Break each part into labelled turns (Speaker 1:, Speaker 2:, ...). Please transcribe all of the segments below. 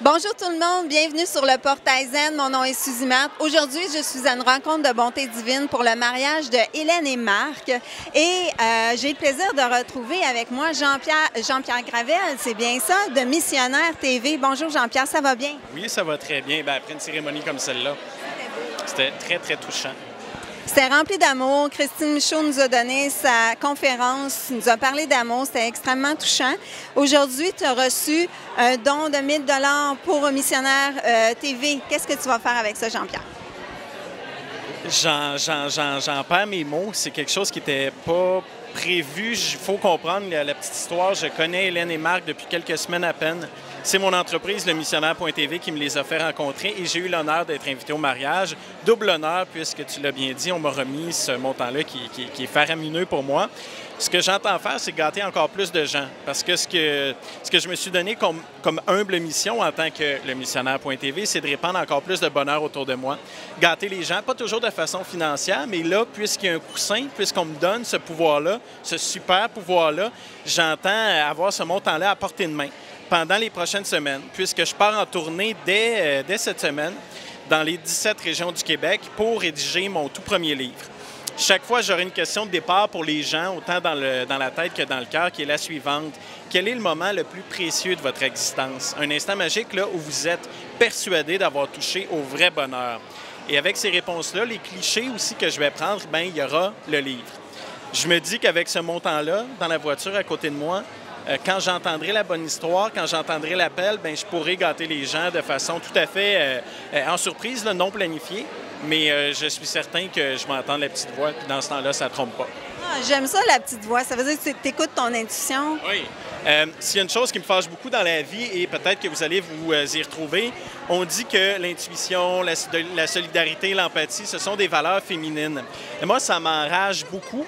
Speaker 1: Bonjour tout le monde, bienvenue sur le Portail Zen. Mon nom est Suzy Marthe. Aujourd'hui, je suis à une rencontre de bonté divine pour le mariage de Hélène et Marc. Et j'ai le plaisir de retrouver avec moi Jean-Pierre Gravel, c'est bien ça, de Missionnaire TV. Bonjour Jean-Pierre, ça va bien?
Speaker 2: Oui, ça va très bien. Après une cérémonie comme celle-là, c'était très, très touchant.
Speaker 1: C'était rempli d'amour. Christine Michaud nous a donné sa conférence, nous a parlé d'amour. C'était extrêmement touchant. Aujourd'hui, tu as reçu un don de 1 000 $ pour Missionnaire TV. Qu'est-ce que tu vas faire avec ça, Jean-Pierre?
Speaker 2: J'en perds mes mots. C'est quelque chose qui n'était pas prévu. Il faut comprendre la petite histoire. Je connais Hélène et Marc depuis quelques semaines à peine. C'est mon entreprise, le Missionnaire.tv, qui me les a fait rencontrer et j'ai eu l'honneur d'être invité au mariage. Double honneur, puisque tu l'as bien dit, on m'a remis ce montant-là qui est faramineux pour moi. Ce que j'entends faire, c'est gâter encore plus de gens. Parce que ce que je me suis donné comme humble mission en tant que le Missionnaire.tv, c'est de répandre encore plus de bonheur autour de moi. Gâter les gens, pas toujours de façon financière, mais là, puisqu'il y a un coussin, puisqu'on me donne ce pouvoir-là, ce super pouvoir-là, j'entends avoir ce montant-là à portée de main pendant les prochaines semaines, puisque je pars en tournée dès cette semaine dans les 17 régions du Québec pour rédiger mon tout premier livre. Chaque fois, j'aurai une question de départ pour les gens, autant dans la tête que dans le cœur, qui est la suivante. Quel est le moment le plus précieux de votre existence? Un instant magique là, où vous êtes persuadé d'avoir touché au vrai bonheur. Et avec ces réponses-là, les clichés aussi que je vais prendre, bien, il y aura le livre. Je me dis qu'avec ce montant-là, dans la voiture à côté de moi, quand j'entendrai la bonne histoire, quand j'entendrai l'appel, bien, je pourrai gâter les gens de façon tout à fait en surprise, là, non planifiée. Mais je suis certain que je vais entendre la petite voix, puis dans ce temps-là, ça ne trompe pas.
Speaker 1: Ah, j'aime ça, la petite voix. Ça veut dire que tu écoutes ton intuition.
Speaker 2: Oui. S'il y a une chose qui me fâche beaucoup dans la vie, et peut-être que vous allez vous y retrouver, on dit que l'intuition, la solidarité, l'empathie, ce sont des valeurs féminines. Et moi, ça m'enrage beaucoup.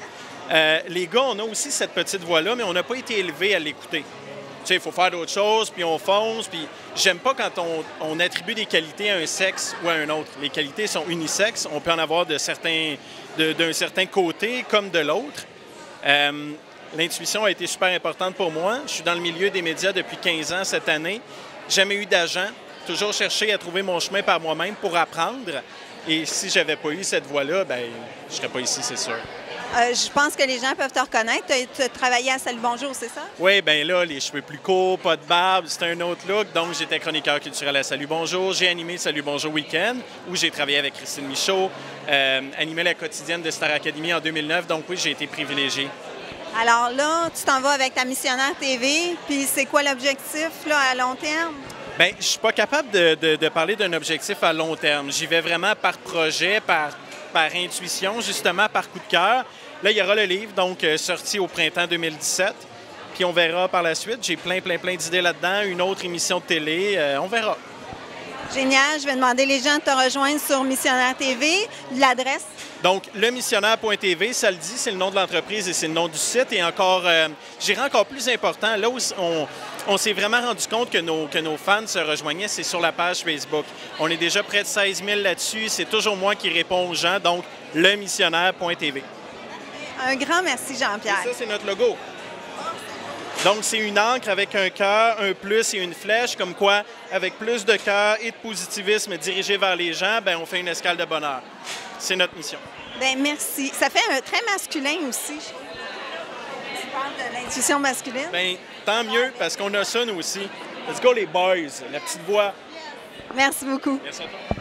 Speaker 2: Les gars, on a aussi cette petite voix-là, mais on n'a pas été élevés à l'écouter. Tu sais, il faut faire d'autres choses, puis on fonce, puis j'aime pas quand on attribue des qualités à un sexe ou à un autre. Les qualités sont unisexes, on peut en avoir d'un certain côté comme de l'autre. L'intuition a été super importante pour moi. Je suis dans le milieu des médias depuis 15 ans cette année. Jamais eu d'agent, toujours cherché à trouver mon chemin par moi-même pour apprendre. Et si j'avais pas eu cette voie-là, bien, je serais pas ici, c'est sûr.
Speaker 1: Je pense que les gens peuvent te reconnaître. Tu as travaillé à Salut Bonjour, c'est ça?
Speaker 2: Oui, bien là, les cheveux plus courts, pas de barbe, c'était un autre look. Donc, j'étais chroniqueur culturel à Salut Bonjour. J'ai animé Salut Bonjour Week-end, où j'ai travaillé avec Christine Michaud, animé la quotidienne de Star Academy en 2009. Donc, oui, j'ai été privilégié.
Speaker 1: Alors là, tu t'en vas avec ta Missionnaire TV. Puis, c'est quoi l'objectif là, à long terme?
Speaker 2: Bien, je suis pas capable de parler d'un objectif à long terme. J'y vais vraiment par projet, par intuition, justement, par coup de cœur. Là, il y aura le livre, donc sorti au printemps 2017. Puis on verra par la suite. J'ai plein d'idées là-dedans. Une autre émission de télé. On verra.
Speaker 1: Génial. Je vais demander les gens de te rejoindre sur Missionnaire TV. L'adresse?
Speaker 2: Donc, le Missionnaire.tv, ça le dit, c'est le nom de l'entreprise et c'est le nom du site. Et encore, j'irai encore plus important, là où on s'est vraiment rendu compte que nos fans se rejoignaient, c'est sur la page Facebook. On est déjà près de 16 000 là-dessus. C'est toujours moi qui réponds aux gens. Donc, le Missionnaire.tv.
Speaker 1: Un grand merci, Jean-Pierre.
Speaker 2: Ça, c'est notre logo. Donc, c'est une encre avec un cœur, un plus et une flèche, comme quoi, avec plus de cœur et de positivisme dirigé vers les gens, bien, on fait une escale de bonheur. C'est notre mission.
Speaker 1: Bien, merci. Ça fait un très masculin aussi. Tu parles de l'intuition masculine?
Speaker 2: Bien, tant mieux, parce qu'on a ça, nous aussi. Let's go, les boys. La petite voix.
Speaker 1: Merci beaucoup.
Speaker 2: Merci à toi.